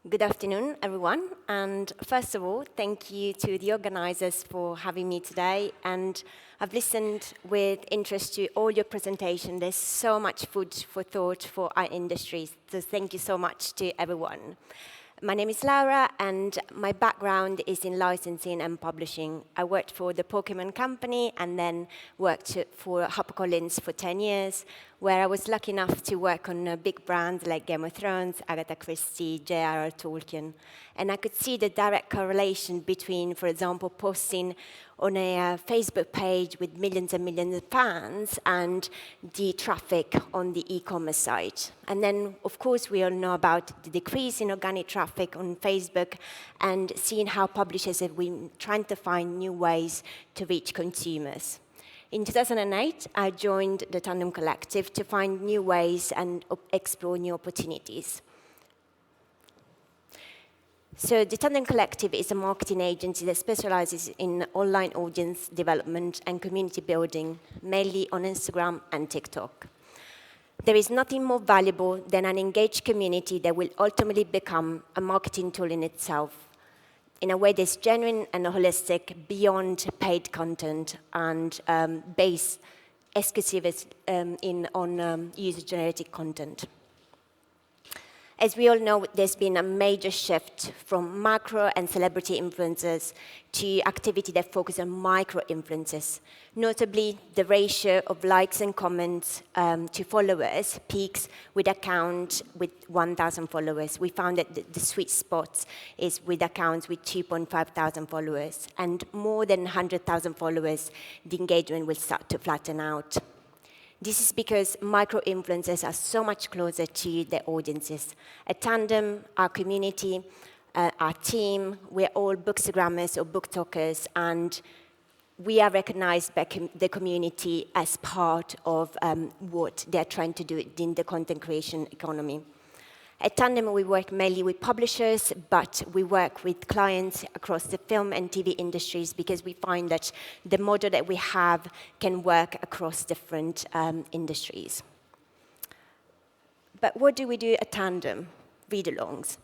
Good afternoon, everyone. And first of all, thank you to the organizers for having me today. And I've listened with interest to all your presentation. There's so much food for thought for our industries. So thank you so much to everyone. My name is Laura, and my background is in licensing and publishing. I worked for the Pokemon company and then worked for HarperCollins for 10 years, where I was lucky enough to work on big brands like Game of Thrones, Agatha Christie, J.R.R. Tolkien. And I could see the direct correlation between, for example, posting on a Facebook page with millions and millions of fans and the traffic on the e-commerce site. And then, of course, we all know about the decrease in organic traffic on Facebook and seeing how publishers have been trying to find new ways to reach consumers. In 2008, I joined the Tandem Collective to find new ways and explore new opportunities. So the Tandem Collective is a marketing agency that specializes in online audience development and community building, mainly on Instagram and TikTok. There is nothing more valuable than an engaged community that will ultimately become a marketing tool in itself, in a way that's genuine and holistic beyond paid content and based exclusively on user-generated content. As we all know, there's been a major shift from macro and celebrity influencers to activity that focus on micro influencers. Notably, the ratio of likes and comments to followers peaks with accounts with 1,000 followers. We found that the sweet spot is with accounts with 2,500 followers. And more than 100,000 followers, the engagement will start to flatten out. This is because micro-influencers are so much closer to their audiences. At Tandem, our community, our team, we're all bookstagrammers or booktalkers, and we are recognized by the community as part of what they're trying to do in the content creation economy. At Tandem, we work mainly with publishers, but we work with clients across the film and TV industries because we find that the model that we have can work across different industries. But what do we do at Tandem? Read-alongs.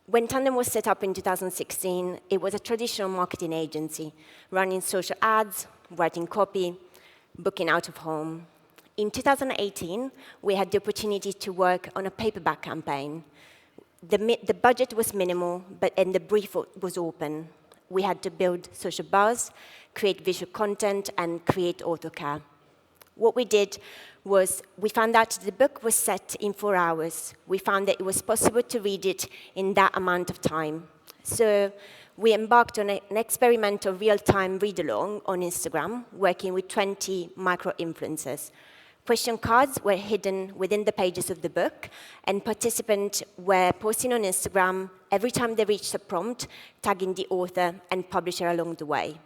When Tandem was set up in 2016, it was a traditional marketing agency, running social ads, writing copy, booking out of home. In 2018, we had the opportunity to work on a paperback campaign. The budget was minimal, and the brief was open. We had to build social buzz, create visual content, and create author care. What we did was we found out the book was set in 4 hours. We found that it was possible to read it in that amount of time. So we embarked on an experimental real-time read-along on Instagram, working with 20 micro-influencers. Question cards were hidden within the pages of the book, and participants were posting on Instagram every time they reached a prompt, tagging the author and publisher along the way.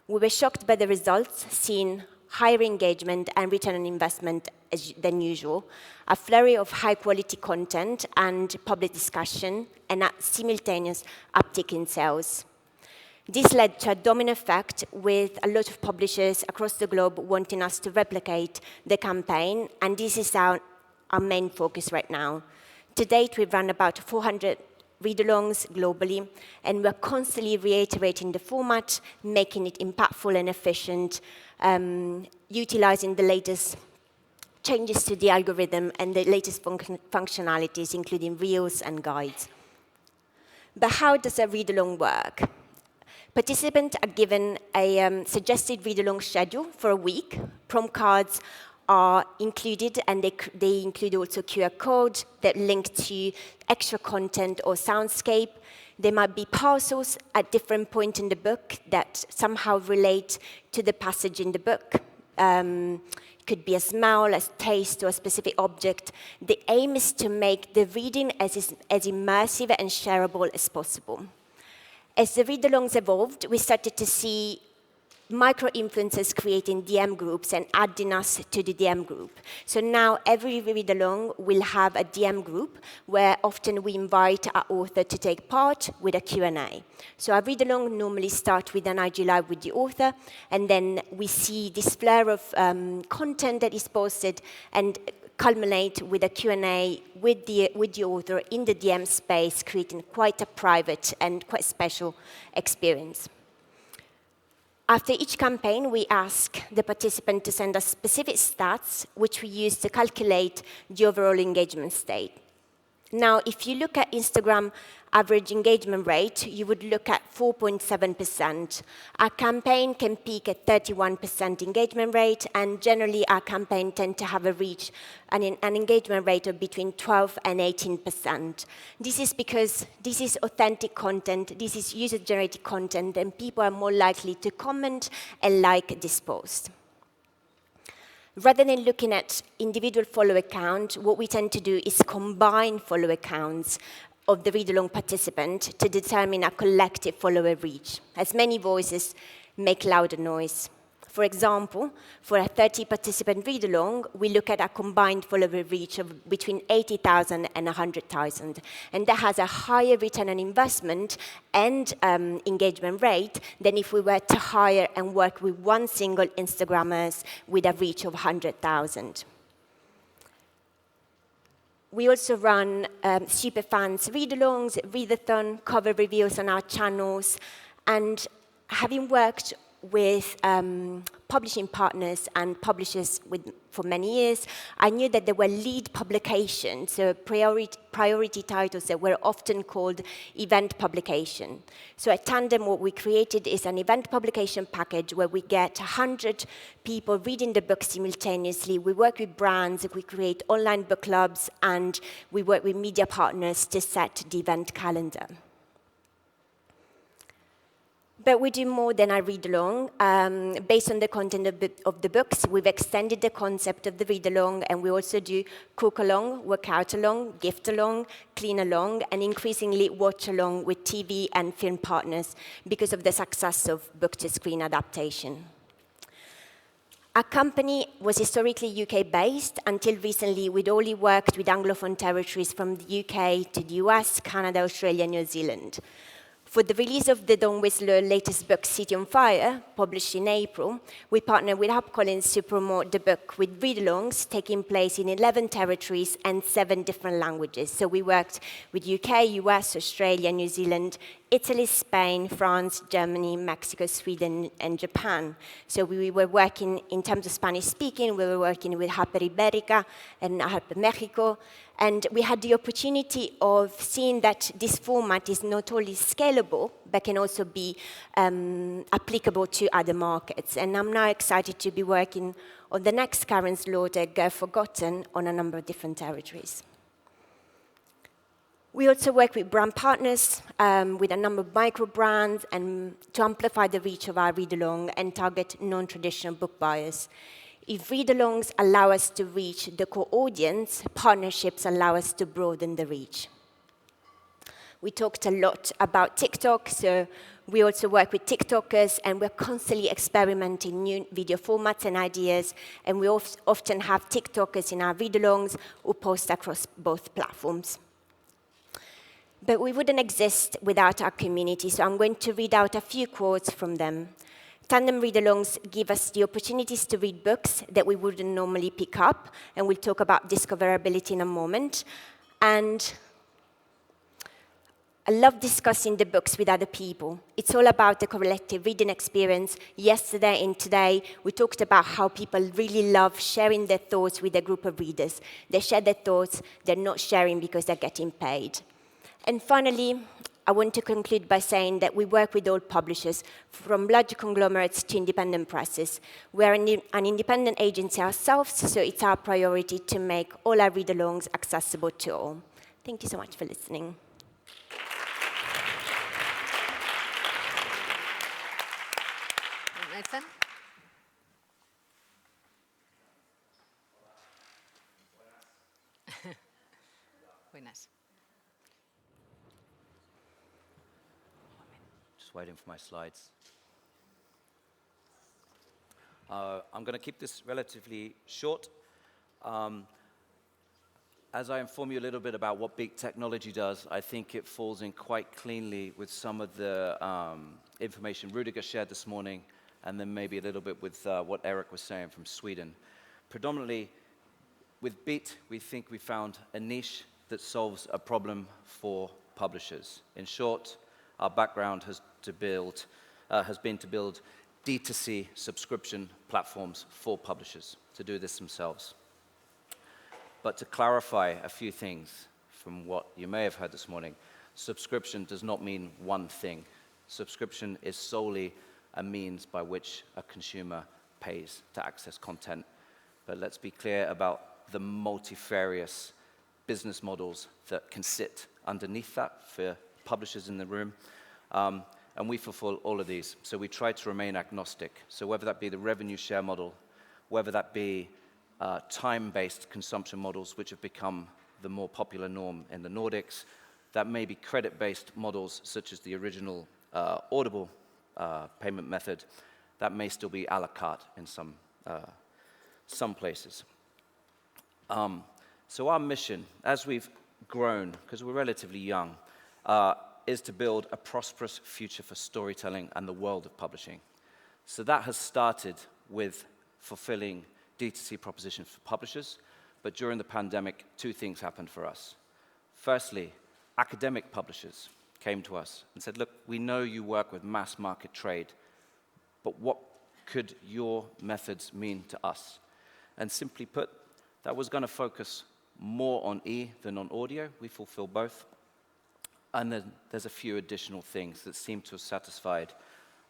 We were shocked by the results, seeing higher engagement and return on investment than usual, a flurry of high-quality content and public discussion, and a simultaneous uptick in sales. This led to a domino effect with a lot of publishers across the globe wanting us to replicate the campaign, and this is our main focus right now. To date, we've run about 400 read-alongs globally, and we're constantly reiterating the format, making it impactful and efficient, utilizing the latest changes to the algorithm and the latest functionalities, including reels and guides. But how does a read-along work? Participants are given a suggested read-along schedule for a week. Prompt cards are included, and they include also QR codes that link to extra content or soundscape. There might be parcels at different points in the book that somehow relate to the passage in the book. It could be a smell, a taste, or a specific object. The aim is to make the reading as immersive and shareable as possible. As the read-alongs evolved, we started to see micro-influencers creating DM groups and adding us to the DM group. So now every read-along will have a DM group where often we invite our author to take part with a Q&A. So our read-along normally starts with an IG Live with the author, and then we see this flare of content that is posted, and culminate with a Q&A with the author in the DM space, creating quite a private and quite special experience. After each campaign, we ask the participant to send us specific stats, which we use to calculate the overall engagement state. Now, if you look at Instagram average engagement rate, you would look at 4.7%. Our campaign can peak at 31% engagement rate, and generally our campaign tend to have a reach an engagement rate of between 12 and 18%. This is because this is authentic content, this is user-generated content, and people are more likely to comment and like this post. Rather than looking at individual follower count, what we tend to do is combine follower counts of the read-along participant to determine a collective follower reach, as many voices make louder noise. For example, for a 30-participant read-along, we look at a combined follower reach of between 80,000 and 100,000, and that has a higher return on investment and engagement rate than if we were to hire and work with one single Instagrammer with a reach of 100,000. We also run superfans read-alongs, readathon, cover reviews on our channels, and having worked with publishing partners and publishers for many years, I knew that there were lead publications, so priority titles that were often called event publication. So at Tandem, what we created is an event publication package where we get 100 people reading the book simultaneously. We work with brands, we create online book clubs, and we work with media partners to set the event calendar. But we do more than a read-along. Based on the content of the books, we've extended the concept of the read-along, and we also do cook-along, workout-along, gift-along, clean-along, and increasingly watch-along with TV and film partners because of the success of book-to-screen adaptation. Our company was historically UK-based until recently. We'd only worked with Anglophone territories from the UK to the US, Canada, Australia, New Zealand. For the release of the Don Whistler latest book, City on Fire, published in April, we partnered with HarperCollins to promote the book with read-alongs taking place in 11 territories and 7 different languages. So we worked with UK, US, Australia, New Zealand, Italy, Spain, France, Germany, Mexico, Sweden, and Japan. So we were working, in terms of Spanish speaking, we were working with Harper Ibérica and Harper Mexico, and we had the opportunity of seeing that this format is not only scalable, but can also be applicable to other markets. And I'm now excited to be working on the next Karen Slaughter, Girl Forgotten, on a number of different territories. We also work with brand partners, with a number of micro brands, and to amplify the reach of our read-along and target non-traditional book buyers. If read-alongs allow us to reach the core audience, partnerships allow us to broaden the reach. We talked a lot about TikTok, so we also work with TikTokers, and we're constantly experimenting new video formats and ideas, and we often have TikTokers in our read-alongs who post across both platforms. But we wouldn't exist without our community, so I'm going to read out a few quotes from them. Tandem read-alongs give us the opportunities to read books that we wouldn't normally pick up, and we'll talk about discoverability in a moment. And I love discussing the books with other people. It's all about the collective reading experience. Yesterday and today, we talked about how people really love sharing their thoughts with a group of readers. They share their thoughts, they're not sharing because they're getting paid. And finally, I want to conclude by saying that we work with all publishers, from large conglomerates to independent presses. We're an independent agency ourselves, so it's our priority to make all our read-alongs accessible to all. Thank you so much for listening. Nathan? Buenas. Waiting for my slides. I'm going to keep this relatively short. As I inform you a little bit about what big technology does, I think it falls in quite cleanly with some of the information Rudiger shared this morning, and then maybe a little bit with what Eric was saying from Sweden. Predominantly, with Beat, we think we found a niche that solves a problem for publishers. In short, our background has been to build D2C subscription platforms for publishers to do this themselves. But to clarify a few things from what you may have heard this morning, subscription does not mean one thing. Subscription is solely a means by which a consumer pays to access content. But let's be clear about the multifarious business models that can sit underneath that for publishers in the room. And we fulfill all of these. So we try to remain agnostic. So whether that be the revenue share model, whether that be time-based consumption models, which have become the more popular norm in the Nordics, that may be credit-based models, such as the original Audible payment method, that may still be a la carte in some places. So our mission, as we've grown, because we're relatively young, is to build a prosperous future for storytelling and the world of publishing. So that has started with fulfilling D2C propositions for publishers, but during the pandemic, two things happened for us. Firstly, academic publishers came to us and said, look, we know you work with mass market trade, but what could your methods mean to us? And simply put, that was going to focus more on E than on audio. We fulfill both. And then there's a few additional things that seem to have satisfied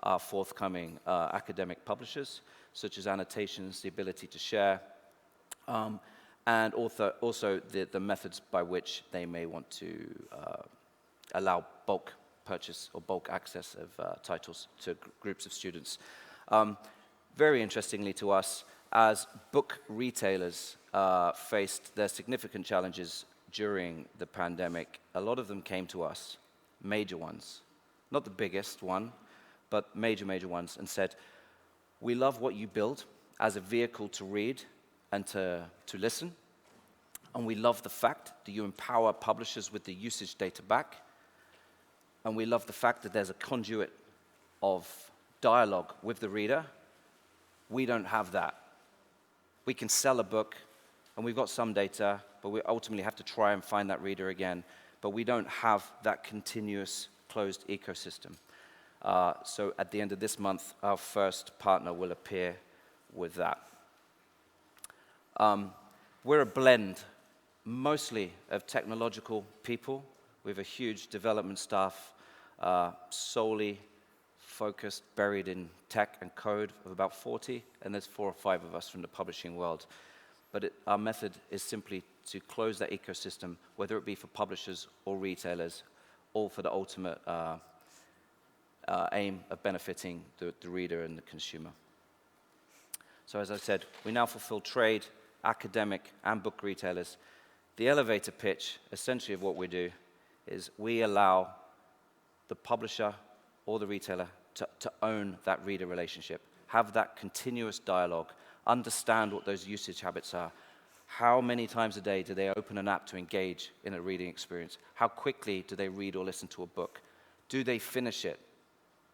our forthcoming academic publishers, such as annotations, the ability to share, and also the methods by which they may want to allow bulk purchase or bulk access of titles to groups of students. Very interestingly to us, as book retailers faced their significant challenges during the pandemic, a lot of them came to us, major ones, not the biggest one, but major ones, and said, we love what you build as a vehicle to read and to listen, and we love the fact that you empower publishers with the usage data back, and we love the fact that there's a conduit of dialogue with the reader. We don't have that. We can sell a book, and we've got some data, but we ultimately have to try and find that reader again. But we don't have that continuous closed ecosystem. So at the end of this month, our first partner will appear with that. We're a blend, mostly of technological people. We have a huge development staff, solely focused, buried in tech and code of about 40, and there's 4 or 5 of us from the publishing world. But our method is simply to close that ecosystem, whether it be for publishers or retailers, all for the ultimate aim of benefiting the reader and the consumer. So as I said, we now fulfill trade, academic, and book retailers. The elevator pitch, essentially, of what we do is we allow the publisher or the retailer to own that reader relationship, have that continuous dialogue, understand what those usage habits are. How many times a day do they open an app to engage in a reading experience? How quickly do they read or listen to a book? Do they finish it?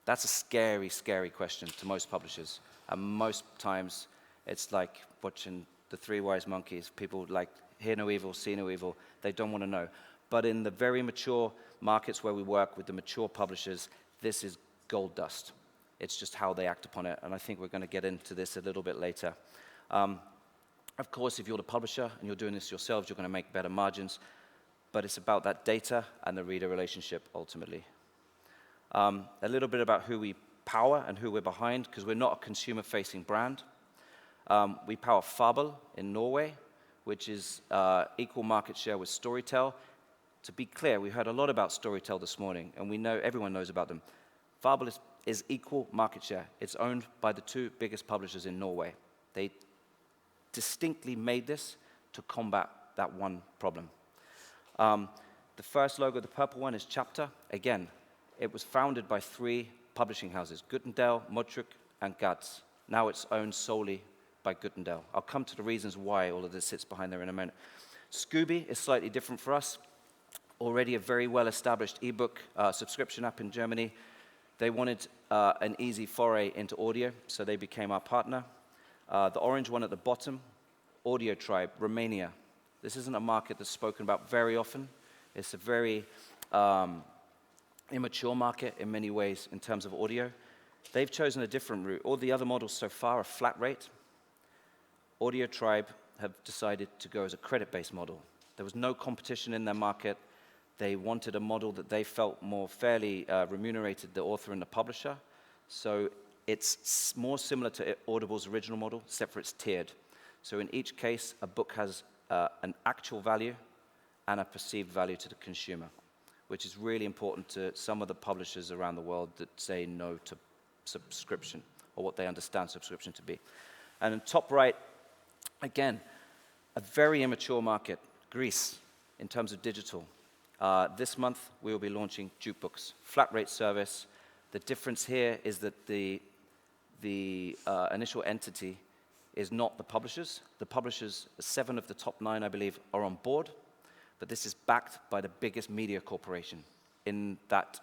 That's a scary, scary question to most publishers. And most times, it's like watching the 3 Wise Monkeys. People like, hear no evil, see no evil. They don't want to know. But in the very mature markets where we work with the mature publishers, this is gold dust. It's just how they act upon it, and I think we're going to get into this a little bit later. Of course, if you're the publisher and you're doing this yourselves, you're going to make better margins, but it's about that data and the reader relationship ultimately. A little bit about who we power and who we're behind, because we're not a consumer-facing brand. We power Fabel in Norway, which is equal market share with Storytel. To be clear, we heard a lot about Storytel this morning, and we know everyone knows about them. Fabel is equal market share. It's owned by the 2 biggest publishers in Norway. They distinctly made this to combat that one problem. The first logo, the purple one, is Chapter. Again, it was founded by 3 publishing houses, Gytendal, Modruk, and Gads. Now it's owned solely by Gytendal. I'll come to the reasons why all of this sits behind there in a minute. Scooby is slightly different for us. Already a very well-established ebook subscription app in Germany. They wanted an easy foray into audio, so they became our partner. The orange one at the bottom Audio Tribe, Romania. This isn't a market that's spoken about very often. It's a very immature market in many ways in terms of audio. They've chosen a different route. All the other models so far are flat rate. Audio Tribe have decided to go as a credit-based model. There was no competition in their market. They wanted a model that they felt more fairly remunerated the author and the publisher. So it's more similar to Audible's original model, except for it's tiered. So in each case, a book has an actual value and a perceived value to the consumer, which is really important to some of the publishers around the world that say no to subscription, or what they understand subscription to be. And in top right, again, a very immature market, Greece, in terms of digital. This month, we will be launching Jellybooks, flat rate service. The difference here is that the initial entity is not the publishers. The publishers, 7 of the top 9, I believe, are on board, but this is backed by the biggest media corporation in that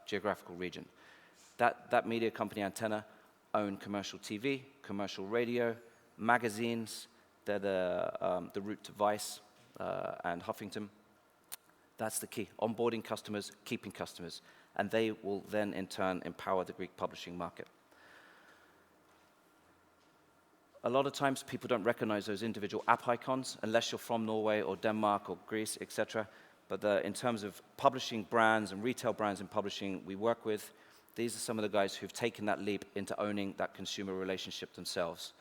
geographical region. That media company, Antenna, own commercial TV, commercial radio, magazines. They're the route to Vice and Huffington. That's the key, onboarding customers, keeping customers, and they will then, in turn, empower the Greek publishing market. A lot of times, people don't recognize those individual app icons unless you're from Norway or Denmark or Greece, etc. But in terms of publishing brands and retail brands in publishing we work with, these are some of the guys who've taken that leap into owning that consumer relationship themselves.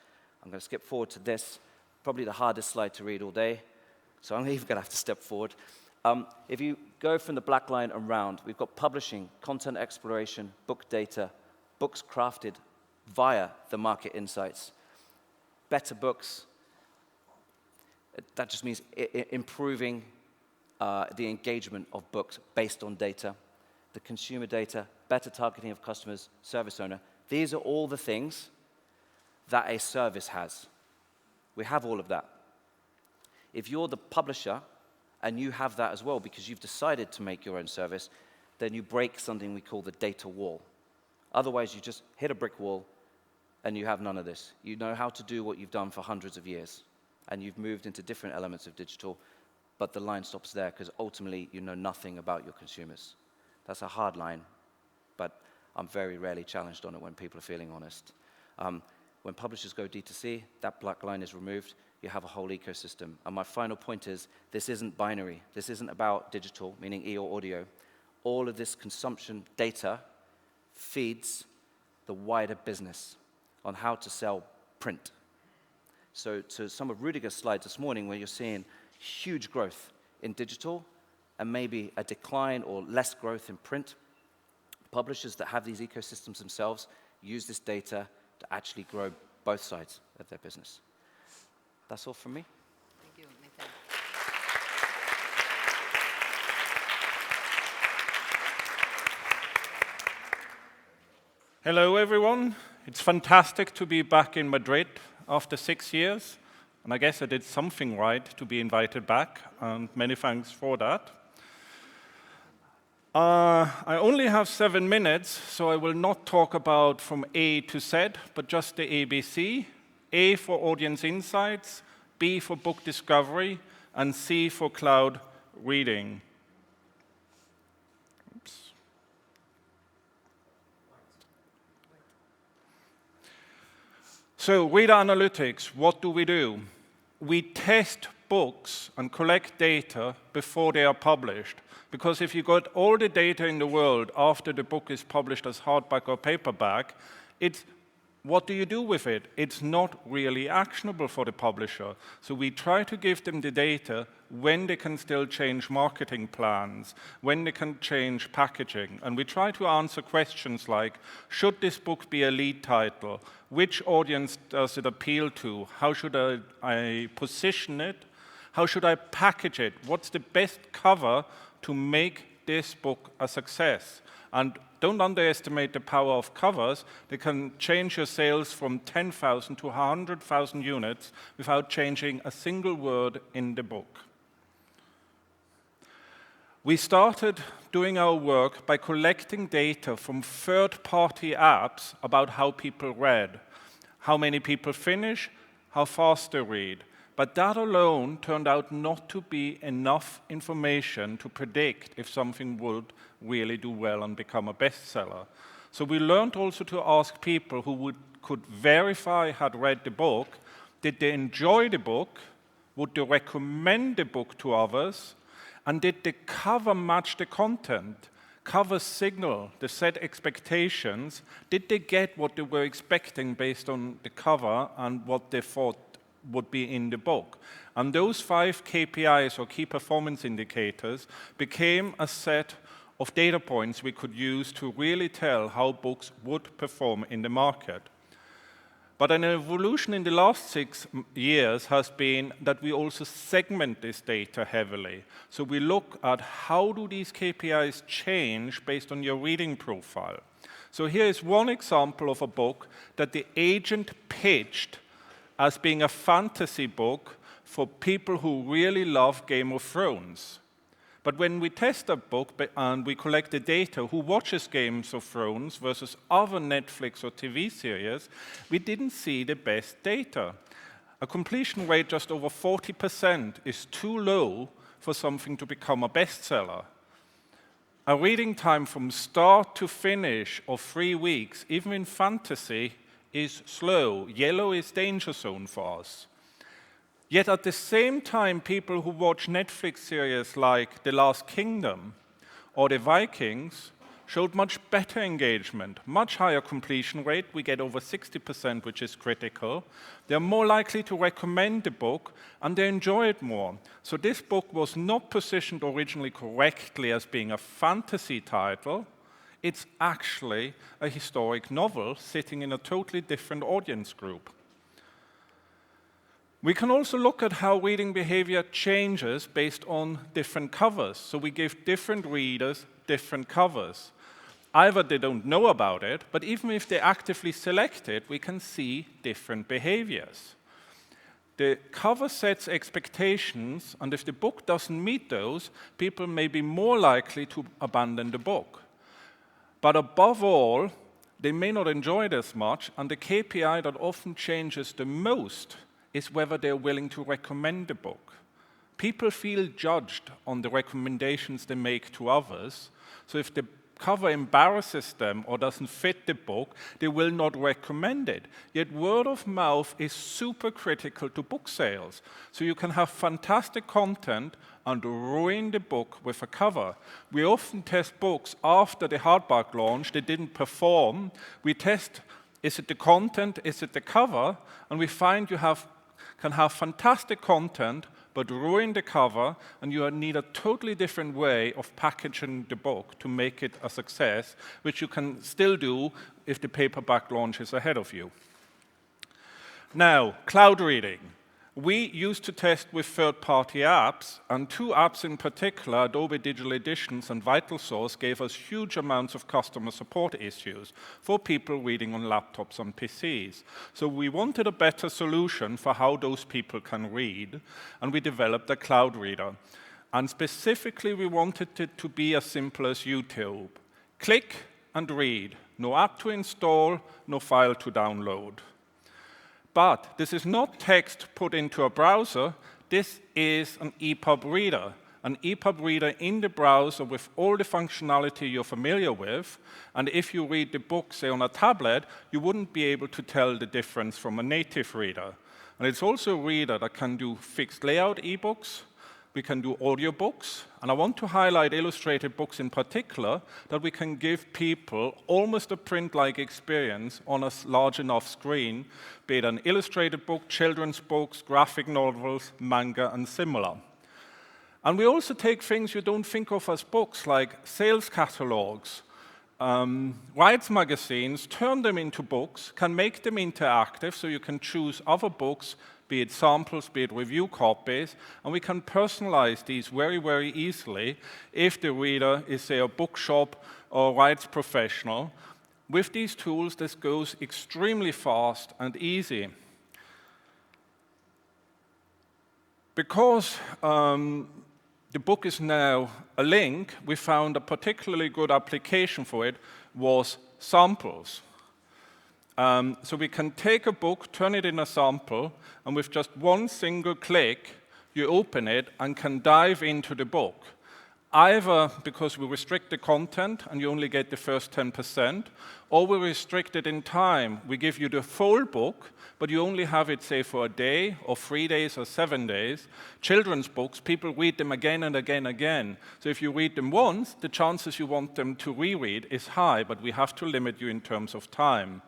I'm going to skip forward to this, probably the hardest slide to read all day, so I'm even going to have to step forward. If you go from the black line around, we've got publishing, content exploration, book data, books crafted via the market insights. Better books, that just means improving the engagement of books based on data, the consumer data, better targeting of customers, service owner. These are all the things that a service has. We have all of that. If you're the publisher and you have that as well because you've decided to make your own service, then you break something we call the data wall. Otherwise, you just hit a brick wall and you have none of this. You know how to do what you've done for hundreds of years, and you've moved into different elements of digital, but the line stops there because ultimately you know nothing about your consumers. That's a hard line, but I'm very rarely challenged on it when people are feeling honest. When publishers go D2C, that black line is removed. You have a whole ecosystem. And my final point is, this isn't binary. This isn't about digital, meaning e or audio. All of this consumption data feeds the wider business on how to sell print. So to some of Rudiger's slides this morning, where you're seeing huge growth in digital and maybe a decline or less growth in print, publishers that have these ecosystems themselves use this data to actually grow both sides of their business. That's all from me. Thank you, Nathan. Hello, everyone. It's fantastic to be back in Madrid after 6 years. And I guess I did something right to be invited back, and many thanks for that. I only have 7 minutes, so I will not talk about from A to Z, but just the ABC. A for audience insights, B for book discovery, and C for cloud reading. Oops. So, reader analytics, what do? We test books and collect data before they are published. Because if you got all the data in the world after the book is published as hardback or paperback, what do you do with it? It's not really actionable for the publisher. So we try to give them the data when they can still change marketing plans, when they can change packaging. And we try to answer questions like, should this book be a lead title? Which audience does it appeal to? How should I position it? How should I package it? What's the best cover to make this book a success? And don't underestimate the power of covers. They can change your sales from 10,000 to 100,000 units without changing a single word in the book. We started doing our work by collecting data from third-party apps about how people read, how many people finish, how fast they read. But that alone turned out not to be enough information to predict if something would really do well and become a bestseller. So we learned also to ask people who could verify had read the book, did they enjoy the book, would they recommend the book to others, and did the cover match the content? Cover signal the set expectations. Did they get what they were expecting based on the cover and what they thought would be in the book? And those 5 KPIs, or key performance indicators, became a set of data points we could use to really tell how books would perform in the market. But an evolution in the last 6 years has been that we also segment this data heavily. So we look at how do these KPIs change based on your reading profile. So here is one example of a book that the agent pitched as being a fantasy book for people who really love Game of Thrones. But when we test a book and we collect the data, who watches Game of Thrones versus other Netflix or TV series, we didn't see the best data. A completion rate just over 40% is too low for something to become a bestseller. A reading time from start to finish of 3 weeks, even in fantasy, is slow. Yellow is danger zone for us. Yet at the same time, people who watch Netflix series like The Last Kingdom or The Vikings showed much better engagement, much higher completion rate. We get over 60%, which is critical. They're more likely to recommend the book, and they enjoy it more. So this book was not positioned originally correctly as being a fantasy title. It's actually a historic novel sitting in a totally different audience group. We can also look at how reading behavior changes based on different covers. So we give different readers different covers. Either they don't know about it, but even if they actively select it, we can see different behaviors. The cover sets expectations, and if the book doesn't meet those, people may be more likely to abandon the book. But above all, they may not enjoy it as much, and the KPI that often changes the most is whether they're willing to recommend the book. People feel judged on the recommendations they make to others, so if the cover embarrasses them or doesn't fit the book, they will not recommend it. Yet word of mouth is super critical to book sales. So you can have fantastic content and ruin the book with a cover. We often test books after the hardback launch, they didn't perform. We test, is it the content, is it the cover? And we find you can have fantastic content, but ruin the cover, and you need a totally different way of packaging the book to make it a success, which you can still do if the paperback launch is ahead of you. Now, cloud reading. We used to test with third-party apps, and 2 apps in particular, Adobe Digital Editions and VitalSource, gave us huge amounts of customer support issues for people reading on laptops and PCs. So we wanted a better solution for how those people can read, and we developed a cloud reader. And specifically, we wanted it to be as simple as YouTube. Click and read. No app to install, no file to download. But this is not text put into a browser. This is an EPUB reader. An EPUB reader in the browser with all the functionality you're familiar with. And if you read the book, say, on a tablet, you wouldn't be able to tell the difference from a native reader. And it's also a reader that can do fixed layout ebooks. We can do audiobooks, and I want to highlight illustrated books in particular, that we can give people almost a print-like experience on a large enough screen, be it an illustrated book, children's books, graphic novels, manga, and similar. And we also take things you don't think of as books, like sales catalogs, rights magazines, turn them into books, can make them interactive, so you can choose other books, be it samples, be it review copies, and we can personalize these very, very easily if the reader is, say, a bookshop or rights professional. With these tools, this goes extremely fast and easy. Because the book is now a link, we found a particularly good application for it was samples. So we can take a book, turn it in a sample, and with just one single click, you open it and can dive into the book. Either because we restrict the content and you only get the first 10%, or we restrict it in time. We give you the full book, but you only have it, say, for a day, or 3 days, or 7 days. Children's books, people read them again and again and again. So if you read them once, the chances you want them to reread is high, but we have to limit you in terms of time.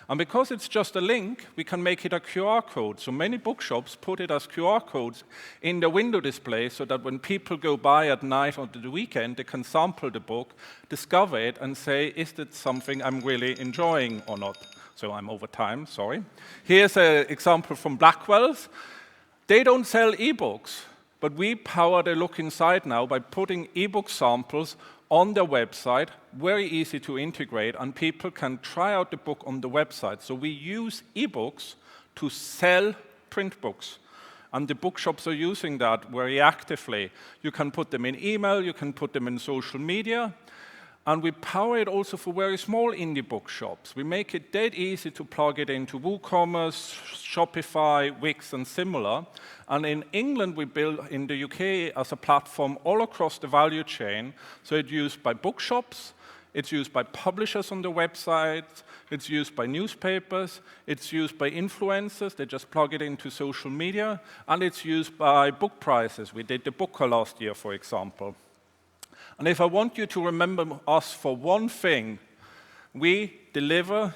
And because it's just a link, we can make it a QR code. So many bookshops put it as QR codes in the window display so that when people go by at night or the weekend, they can sample the book, discover it, and say, is it something I'm really enjoying or not? So I'm over time, sorry. Here's an example from Blackwell's. They don't sell ebooks, but we power the look inside now by putting ebook samples on their website, very easy to integrate, and people can try out the book on the website. So we use ebooks to sell print books, and the bookshops are using that very actively. You can put them in email, you can put them in social media, and we power it also for very small indie bookshops. We make it dead easy to plug it into WooCommerce, Shopify, Wix, and similar. And in England, we build in the UK as a platform all across the value chain. So it's used by bookshops, it's used by publishers on the website, it's used by newspapers, it's used by influencers, they just plug it into social media, and it's used by book prizes. We did the Booker last year, for example. And if I want you to remember us for one thing, we deliver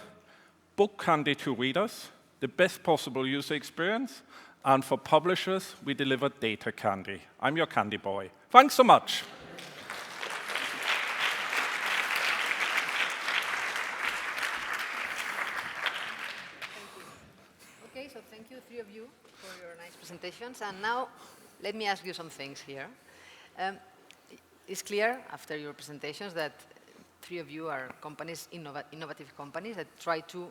book candy to readers, the best possible user experience, and for publishers, we deliver data candy. I'm your candy boy. Thanks so much. Okay, so thank you, three of you, for your nice presentations. And now, let me ask you some things here. It's clear, after your presentations, that three of you are companies, innovative companies that try to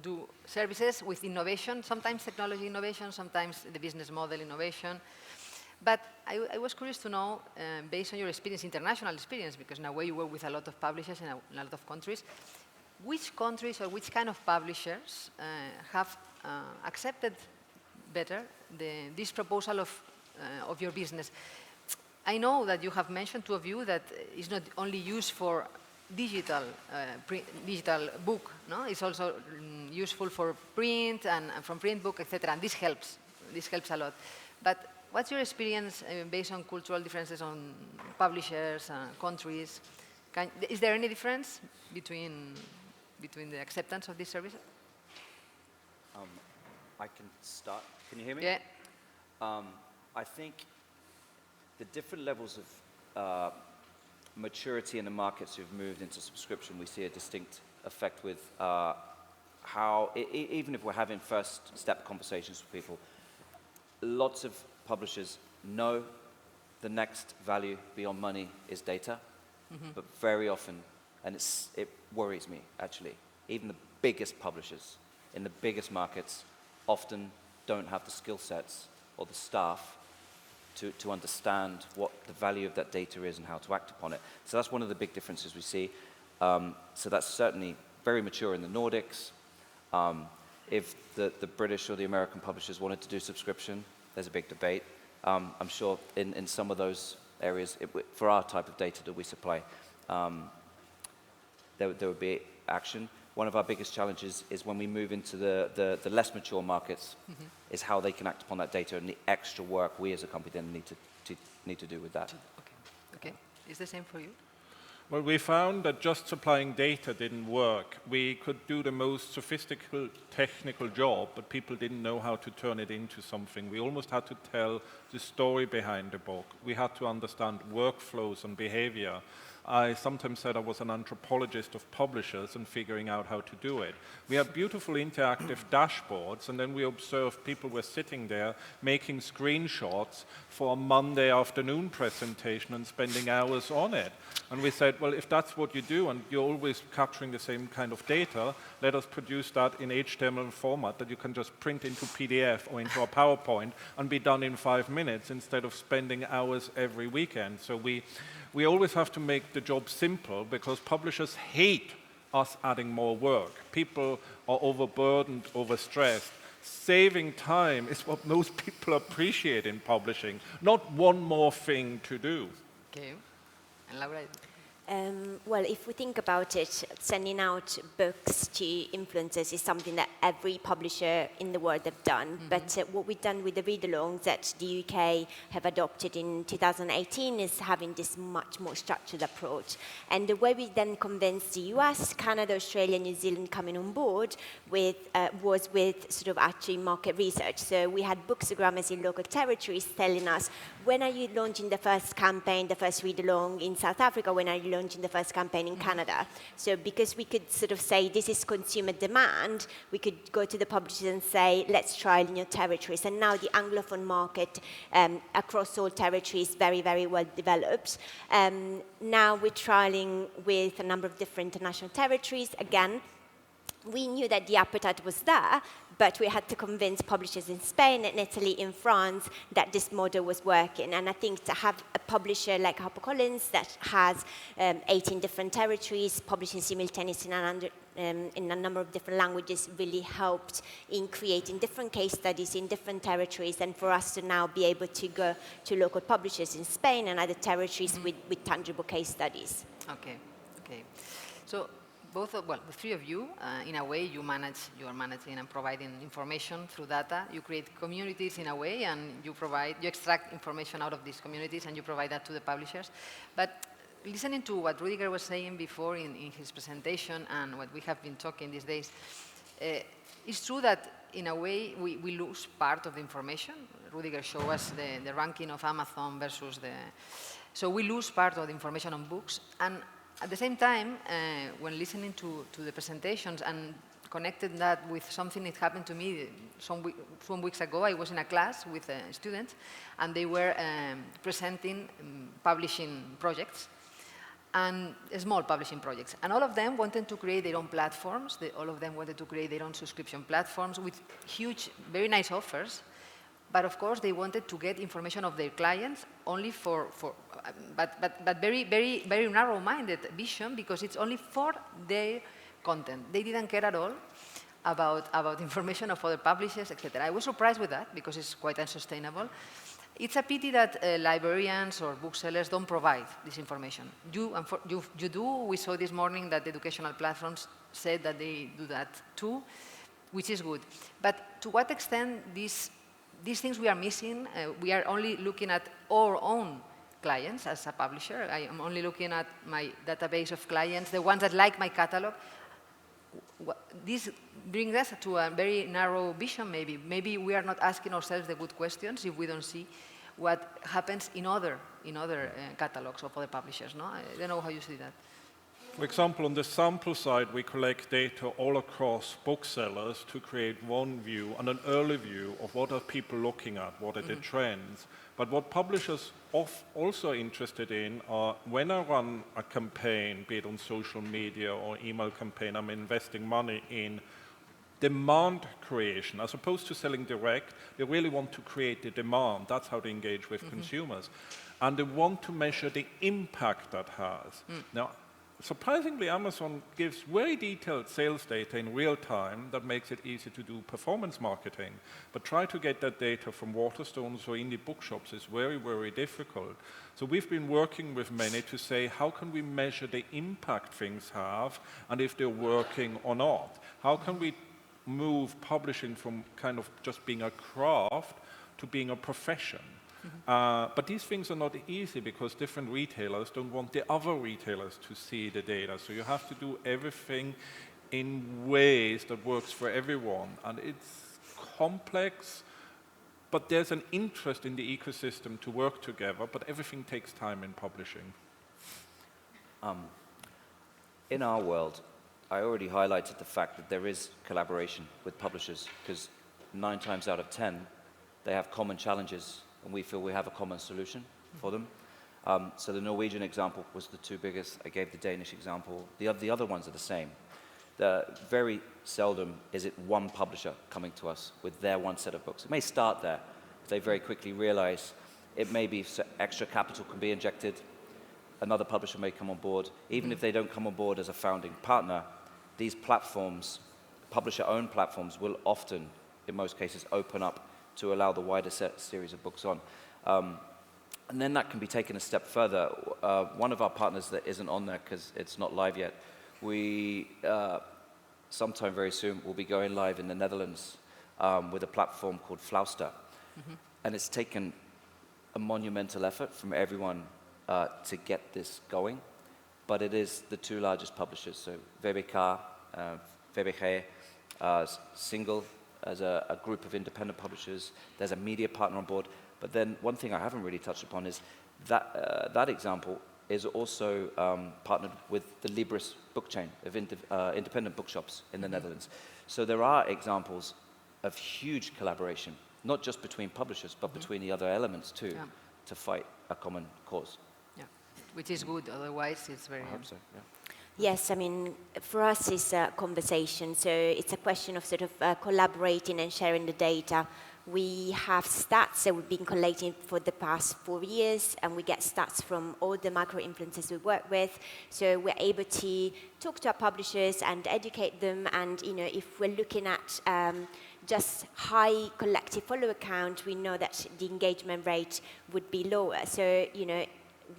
do services with innovation, sometimes technology innovation, sometimes the business model innovation. But I was curious to know, based on your experience, international experience, because in a way you work with a lot of publishers in a lot of countries, which countries or which kind of publishers have accepted better this proposal of your business? I know that you have mentioned, two of you, that it's not only used for digital book, no? It's also useful for print and from print book, etc. And this helps a lot. But what's your experience based on cultural differences on publishers, countries? Is there any difference between the acceptance of this service? I can start. Can you hear me? Yeah. I think the different levels of maturity in the markets who've moved into subscription, we see a distinct effect with how, even if we're having first step conversations with people, lots of publishers know the next value beyond money is data, but very often, and it worries me actually, even the biggest publishers in the biggest markets often don't have the skill sets or the staff to understand what the value of that data is and how to act upon it. So that's one of the big differences we see. So that's certainly very mature in the Nordics. If the British or the American publishers wanted to do subscription, there's a big debate. I'm sure in some of those areas, for our type of data that we supply, there would be action. One of our biggest challenges is when we move into the less mature markets, is how they can act upon that data and the extra work we as a company then need to do with that. Okay. Is the same for you? Well, we found that just supplying data didn't work. We could do the most sophisticated technical job, but people didn't know how to turn it into something. We almost had to tell the story behind the book. We had to understand workflows and behavior. I sometimes said I was an anthropologist of publishers and figuring out how to do it. We had beautiful interactive dashboards, and then we observed people were sitting there making screenshots for a Monday afternoon presentation and spending hours on it. And we said, well, if that's what you do and you're always capturing the same kind of data, let us produce that in HTML format that you can just print into PDF or into a PowerPoint and be done in 5 minutes instead of spending hours every weekend. So we always have to make the job simple because publishers hate us adding more work. People are overburdened, overstressed. Saving time is what most people appreciate in publishing, not one more thing to do. Okay. And Laura? Well, if we think about it, sending out books to influencers is something that every publisher in the world have done. But what we've done with the read-alongs that the UK have adopted in 2018 is having this much more structured approach. And the way we then convinced the US, Canada, Australia, New Zealand coming on board was with sort of actually market research. So we had bookstagrammers in local territories telling us, when are you launching the first campaign, the first read-along in South Africa? When are you launching the first campaign in Canada? So because we could sort of say this is consumer demand, we could go to the publishers and say, let's trial in your territories. And now the Anglophone market across all territories is very, very well developed. Now we're trialing with a number of different international territories. Again, we knew that the appetite was there, but we had to convince publishers in Spain and Italy, in France, that this model was working. And I think to have a publisher like HarperCollins that has 18 different territories, publishing simultaneously in a number of different languages really helped in creating different case studies in different territories, and for us to now be able to go to local publishers in Spain and other territories with tangible case studies. Okay, okay. So, the three of you, in a way, you are managing and providing information through data. You create communities in a way, and you extract information out of these communities, and you provide that to the publishers. But listening to what Rudiger was saying before in his presentation, and what we have been talking these days, it's true that in a way we lose part of the information. Rudiger showed us the ranking of Amazon versus so we lose part of the information on books. And at the same time, when listening to the presentations and connected that with something that happened to me some weeks ago, I was in a class with students, and they were presenting publishing projects, and small publishing projects. And all of them wanted to create their own platforms. All of them wanted to create their own subscription platforms with huge, very nice offers. But of course, they wanted to get information of their clients only but very, very, very narrow-minded vision, because it's only for their content. They didn't care at all about information of other publishers, etc. I was surprised with that, because it's quite unsustainable. It's a pity that librarians or booksellers don't provide this information. You do. We saw this morning that the educational platforms said that they do that too, which is good. But to what extent these things we are missing? We are only looking at our own clients as a publisher. I am only looking at my database of clients, the ones that like my catalog. This brings us to a very narrow vision, maybe. Maybe we are not asking ourselves the good questions if we don't see what happens in other catalogs of other publishers. No? I don't know how you see that. For example, on the sample side, we collect data all across booksellers to create one view and an early view of what are people looking at, what are the trends. But what publishers are also interested in are, when I run a campaign, be it on social media or email campaign, I'm investing money in demand creation. As opposed to selling direct, they really want to create the demand. That's how they engage with consumers. And they want to measure the impact that has. Now, surprisingly, Amazon gives very detailed sales data in real time that makes it easy to do performance marketing. But try to get that data from Waterstones or indie bookshops is very, very difficult. So we've been working with many to say, how can we measure the impact things have and if they're working or not? How can we move publishing from kind of just being a craft to being a profession? But these things are not easy because different retailers don't want the other retailers to see the data. So you have to do everything in ways that works for everyone. And it's complex, but there's an interest in the ecosystem to work together, but everything takes time in publishing. In our world, I already highlighted the fact that there is collaboration with publishers, because 9 times out of 10, they have common challenges, and we feel we have a common solution for them. So the Norwegian example was the 2 biggest. I gave the Danish example. The other ones are the same. Very seldom is it one publisher coming to us with their one set of books. It may start there. They very quickly realize it may be extra capital can be injected. Another publisher may come on board. Even if they don't come on board as a founding partner, these platforms, publisher-owned platforms, will often, in most cases, open up to allow the wider series of books on. And then that can be taken a step further. One of our partners that isn't on there because it's not live yet, we sometime very soon will be going live in the Netherlands with a platform called Flauster. And it's taken a monumental effort from everyone to get this going, but it is the two largest publishers, so VBK, VBG, Single as a group of independent publishers. There's a media partner on board. But then one thing I haven't really touched upon is that that example is also partnered with the Libris book chain of independent bookshops in the Netherlands. So there are examples of huge collaboration, not just between publishers, but between the other elements too, to fight a common cause. Yeah, which is good. Otherwise, it's very. I hope so. Yeah. Yes, I mean, for us it's a conversation, so it's a question of sort of collaborating and sharing the data. We have stats that we've been collating for the past 4 years, and we get stats from all the micro-influencers we work with. So we're able to talk to our publishers and educate them. And if we're looking at just high collective follower count, we know that the engagement rate would be lower. So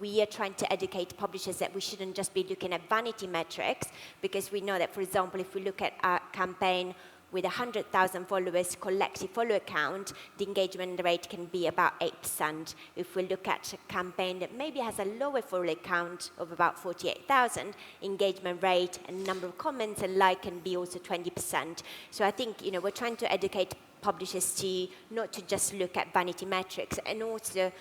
we are trying to educate publishers that we shouldn't just be looking at vanity metrics, because we know that, for example, if we look at a campaign with 100,000 followers, collective follower count, the engagement rate can be about 8%. If we look at a campaign that maybe has a lower follower count of about 48,000, engagement rate and number of comments and like can be also 20%. So I think we're trying to educate publishers to not to just look at vanity metrics, and also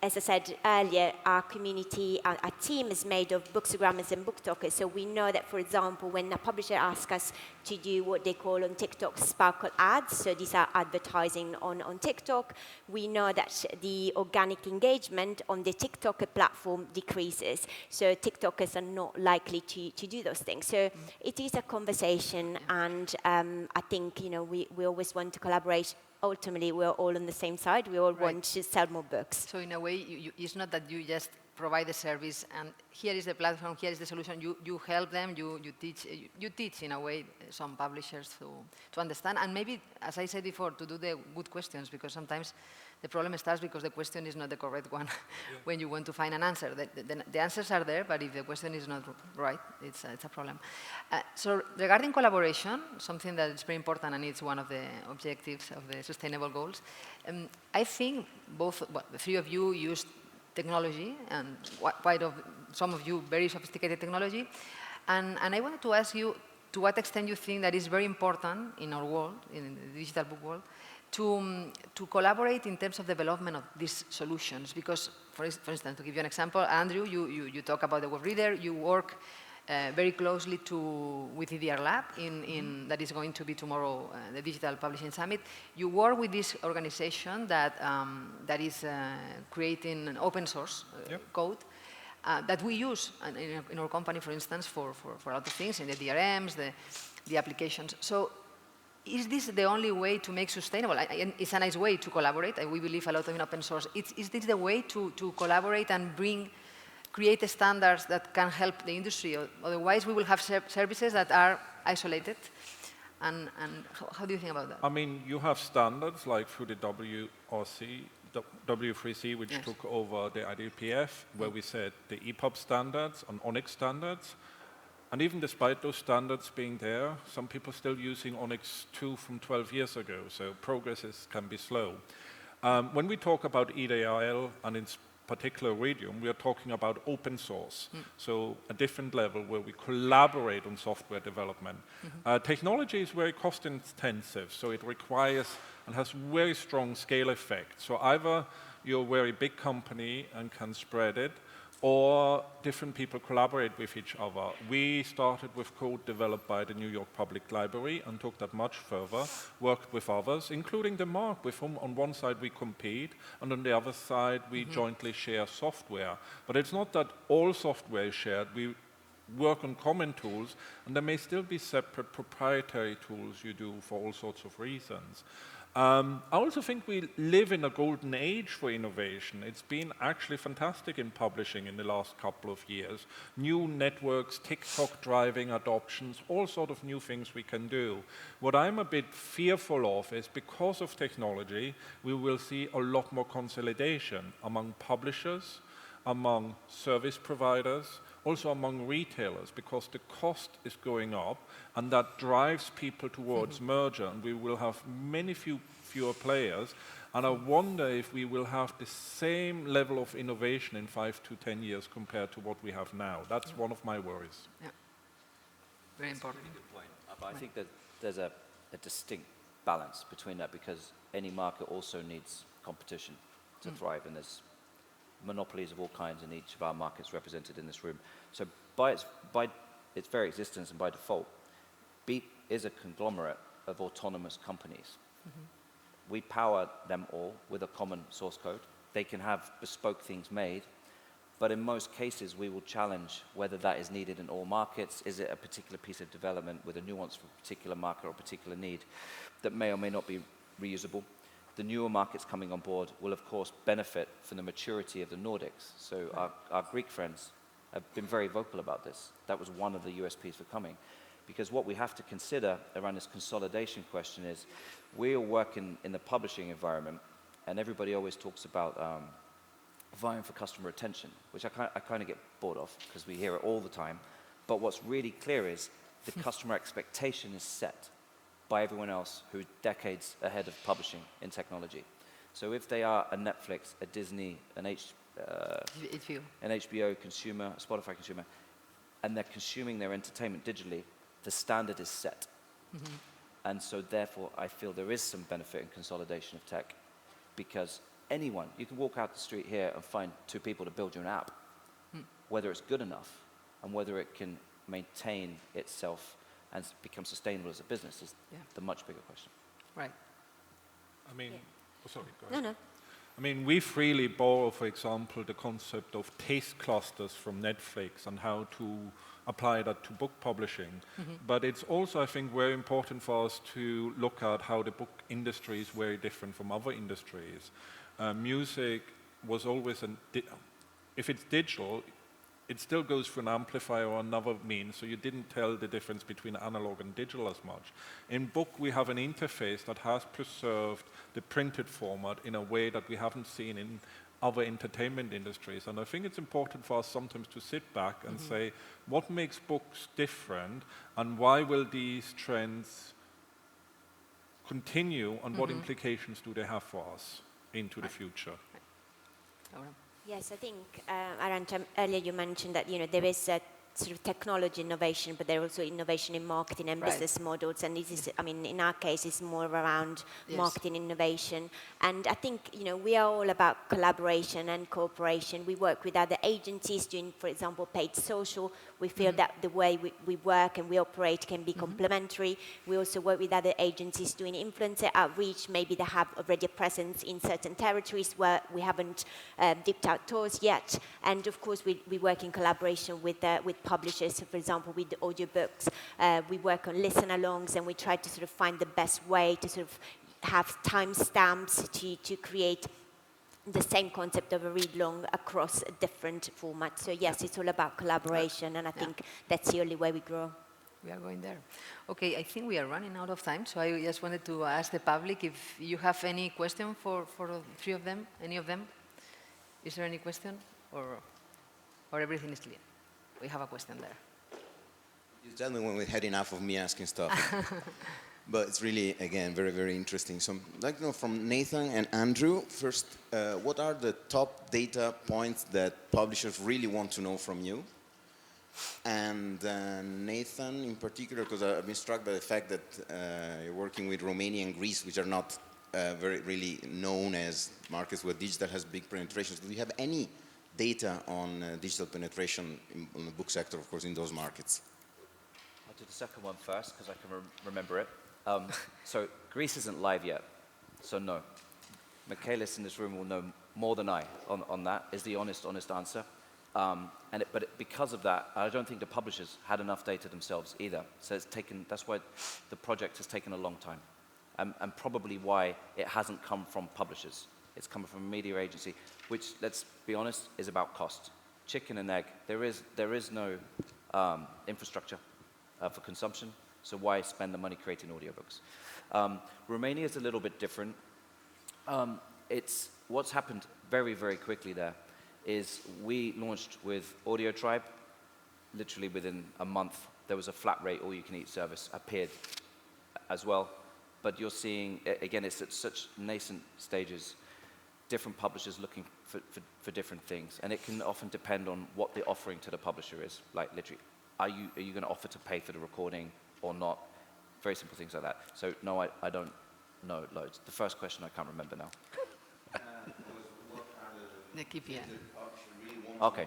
as I said earlier, our community, our team is made of bookstagrammers and book talkers. So we know that, for example, when a publisher asks us to do what they call on TikTok sparkle ads, so these are advertising on TikTok, we know that the organic engagement on the TikTok platform decreases. So TikTokers are not likely to do those things. So it is a conversation, and I think we always want to collaborate. Ultimately, we're all on the same side. We all want to sell more books. So in a way, it's not that you just provide the service and here is the platform, here is the solution. You help them, you teach in a way some publishers to understand, and maybe, as I said before, to do the good questions, because sometimes the problem starts because the question is not the correct one when you want to find an answer. The answers are there, but if the question is not right, it's a problem. So regarding collaboration, something that is very important, and it's one of the objectives of the sustainable goals, I think the three of you used technology, and some of you very sophisticated technology, and I wanted to ask you to what extent you think that is very important in our world, in the digital book world, to collaborate in terms of development of these solutions. Because, for instance, to give you an example, Andrew, you talk about the web reader, you work very closely with EDR Lab, that is going to be tomorrow, the Digital Publishing Summit. You work with this organization that is creating an open source code that we use in our company, for instance, for a lot of things, in the DRMs, the applications. So is this the only way to make sustainable? It's a nice way to collaborate, and we believe a lot in open source. Is this the way to collaborate and create standards that can help the industry? Otherwise, we will have services that are isolated. And how do you think about that? I mean, you have standards like through the W3C, which took over the IDPF, where we said the EPUB standards and ONIX standards. And even despite those standards being there, some people are still using ONIX 2 from 12 years ago, so progress can be slow. When we talk about EDRL, and in particular Readium, we are talking about open source, so a different level where we collaborate on software development. Technology is very cost intensive, so it requires and has very strong scale effect. So either you're a very big company and can spread it, or different people collaborate with each other. We started with code developed by the New York Public Library and took that much further, worked with others, including the MARC, with whom on one side we compete, and on the other side we jointly share software. But it's not that all software is shared. We work on common tools, and there may still be separate proprietary tools you do for all sorts of reasons. I also think we live in a golden age for innovation. It's been actually fantastic in publishing in the last couple of years. New networks, TikTok driving adoptions, all sort of new things we can do. What I'm a bit fearful of is because of technology, we will see a lot more consolidation among publishers, among service providers, also among retailers, because the cost is going up, and that drives people towards merger, and we will have many fewer players. And I wonder if we will have the same level of innovation in 5 to 10 years compared to what we have now. That's one of my worries. Yeah. Very important. That's a really good point. But I think that there's a distinct balance between that, because any market also needs competition to thrive, and there's monopolies of all kinds in each of our markets represented in this room. So by its very existence and by default, Beat is a conglomerate of autonomous companies. We power them all with a common source code. They can have bespoke things made, but in most cases we will challenge whether that is needed in all markets. Is it a particular piece of development with a nuance for a particular market or a particular need that may or may not be reusable? The newer markets coming on board will, of course, benefit from the maturity of the Nordics. So our Greek friends have been very vocal about this. That was one of the USPs for coming. Because what we have to consider around this consolidation question is, we all work in the publishing environment, and everybody always talks about vying for customer attention, which I kind of get bored of, because we hear it all the time. But what's really clear is the customer expectation is set by everyone else who's decades ahead of publishing in technology. So if they are a Netflix, a Disney, an HBO consumer, a Spotify consumer, and they're consuming their entertainment digitally, the standard is set. And so therefore, I feel there is some benefit in consolidation of tech, because anyone, you can walk out the street here and find 2 people to build you an app. Whether it's good enough and whether it can maintain itself and become sustainable as a business is the much bigger question. Right. I mean, sorry, go No, ahead. no. I mean, we freely borrow, for example, the concept of taste clusters from Netflix and how to apply that to book publishing. But it's also, I think, very important for us to look at how the book industry is very different from other industries. Music was always, if it's digital, it still goes through an amplifier or another means, so you didn't tell the difference between analog and digital as much. In book, we have an interface that has preserved the printed format in a way that we haven't seen in other entertainment industries. And I think it's important for us sometimes to sit back and say, what makes books different, and why will these trends continue, and what implications do they have for us into the future? Yes, I think, Arantza, earlier you mentioned that there is a sort of technology innovation, but there's also innovation in marketing and business models. And this is, I mean, in our case, it's more around marketing innovation. And I think, we are all about collaboration and cooperation. We work with other agencies doing, for example, paid social. We feel that the way we work and we operate can be complementary. We also work with other agencies doing influencer outreach. Maybe they have already a presence in certain territories where we haven't dipped our toes yet. And of course, we work in collaboration with publishers. So for example, with the audiobooks, we work on listen-alongs, and we try to sort of find the best way to sort of have timestamps to create the same concept of a read-long across different formats. So yes, it's all about collaboration, and I think that's the only way we grow. We are going there. Okay, I think we are running out of time, so I just wanted to ask the public if you have any question for the 3 of them, any of them. Is there any question, or everything is clear? We have a question there. You tell me when we had enough of me asking stuff. But it's really, again, very, very interesting. So I'd like to know from Nathan and Andrew, first, what are the top data points that publishers really want to know from you? And Nathan, in particular, because I've been struck by the fact that you're working with Romania and Greece, which are not very really known as markets where digital has big penetrations. Do you have any data on digital penetration in the book sector, of course, in those markets? I'll do the second one first, because I can remember it. So Greece isn't live yet, so no. Michaelis in this room will know more than I on that, is the honest answer. But because of that, I don't think the publishers had enough data themselves either. So that's why the project has taken a long time. and probably why it hasn't come from publishers. It's coming from a media agency, which, let's be honest, is about cost. Chicken and egg. There is no infrastructure for consumption, so why spend the money creating audiobooks? Romania is a little bit different. What's happened very, very quickly there is we launched with Audio Tribe. Literally within a month, there was a flat rate all-you-can-eat service appeared as well. But you're seeing, again, it's at such nascent stages, different publishers looking for different things. And it can often depend on what the offering to the publisher is. Like literally, are you going to offer to pay for the recording or not? Very simple things like that. So no, I don't know loads. The first question I can't remember now. The KPI. Okay.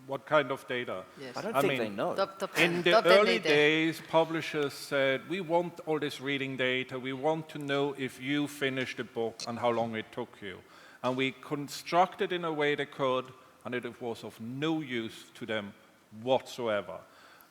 What kind of data? Yes. I don't think they know. Top In 10, the top 10 early data. days, publishers said, we want all this reading data. We want to know if you finished a book and how long it took you. And we constructed in a way they could, and it was of no use to them whatsoever.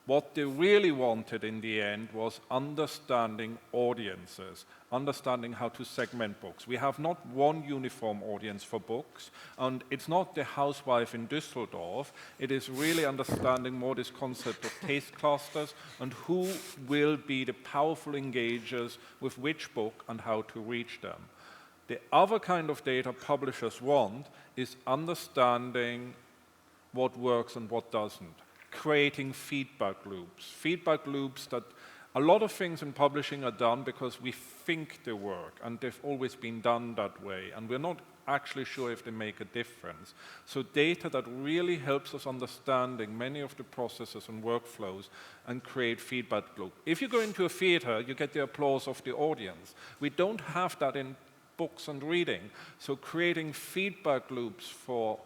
What they really wanted in the end was understanding audiences, understanding how to segment books. We have not one uniform audience for books, and it's not the housewife in Düsseldorf. It is really understanding more this concept of taste clusters and who will be the powerful engagers with which book and how to reach them. The other kind of data publishers want is understanding what works and what doesn't. Creating feedback loops that a lot of things in publishing are done because we think they work, and they've always been done that way, and we're not actually sure if they make a difference. So data that really helps us understanding many of the processes and workflows and create feedback loop. If you go into a theater, you get the applause of the audience. We don't have that in books and reading. So creating feedback loops for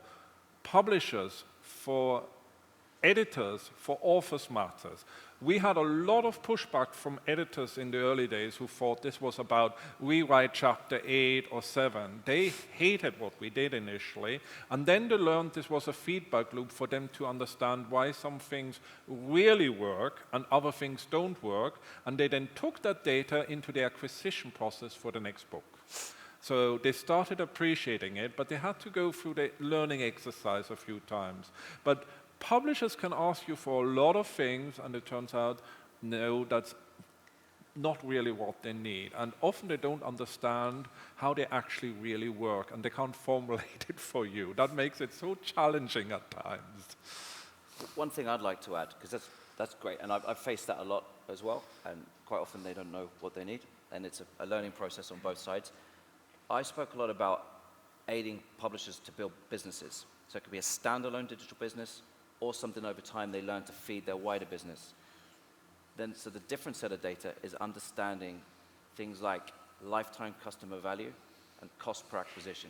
publishers, for editors, for authors matters. We had a lot of pushback from editors in the early days who thought this was about rewrite chapter 8 or 7. They hated what we did initially, and then they learned this was a feedback loop for them to understand why some things really work and other things don't work, and they then took that data into the acquisition process for the next book. So they started appreciating it, but they had to go through the learning exercise a few times. But publishers can ask you for a lot of things, and it turns out, no, that's not really what they need. And often they don't understand how they actually really work, and they can't formulate it for you. That makes it so challenging at times. One thing I'd like to add, because that's great, and I've faced that a lot as well, and quite often they don't know what they need, and it's a learning process on both sides. I spoke a lot about aiding publishers to build businesses. So it could be a standalone digital business, or something over time they learn to feed their wider business. So the different set of data is understanding things like lifetime customer value and cost per acquisition.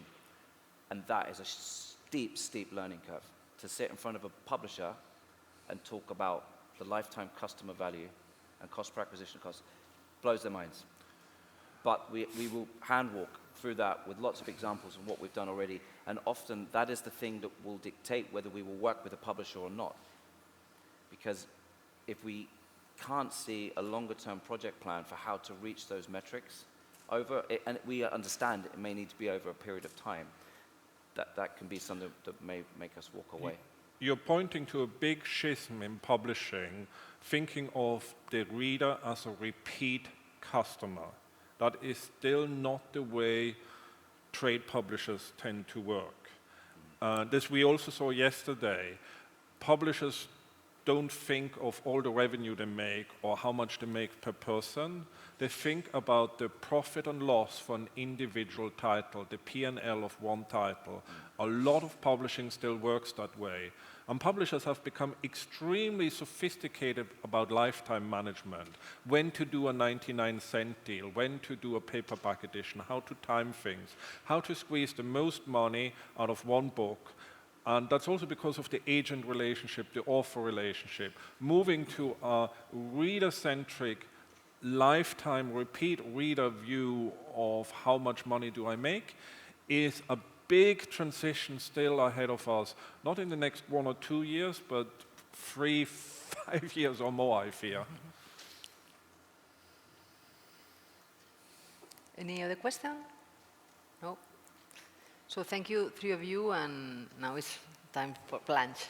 And that is a steep, steep learning curve. To sit in front of a publisher and talk about the lifetime customer value and cost per acquisition cost blows their minds. But we will handwalk through that with lots of examples of what we've done already, and often that is the thing that will dictate whether we will work with a publisher or not. Because if we can't see a longer-term project plan for how to reach those metrics, and we understand it may need to be over a period of time, that can be something that may make us walk away. You're pointing to a big schism in publishing, thinking of the reader as a repeat customer. That is still not the way trade publishers tend to work. This we also saw yesterday. Publishers don't think of all the revenue they make or how much they make per person. They think about the profit and loss for an individual title, the P&L of one title. A lot of publishing still works that way. And publishers have become extremely sophisticated about lifetime management, when to do a 99-cent deal, when to do a paperback edition, how to time things, how to squeeze the most money out of one book. And that's also because of the agent relationship, the author relationship. Moving to a reader-centric, lifetime, repeat reader view of how much money do I make is a big transition still ahead of us. Not in the next 1 or 2 years, but 3, 5 years or more, I fear. Any other question? No? So thank you, three of you, and now it's time for lunch.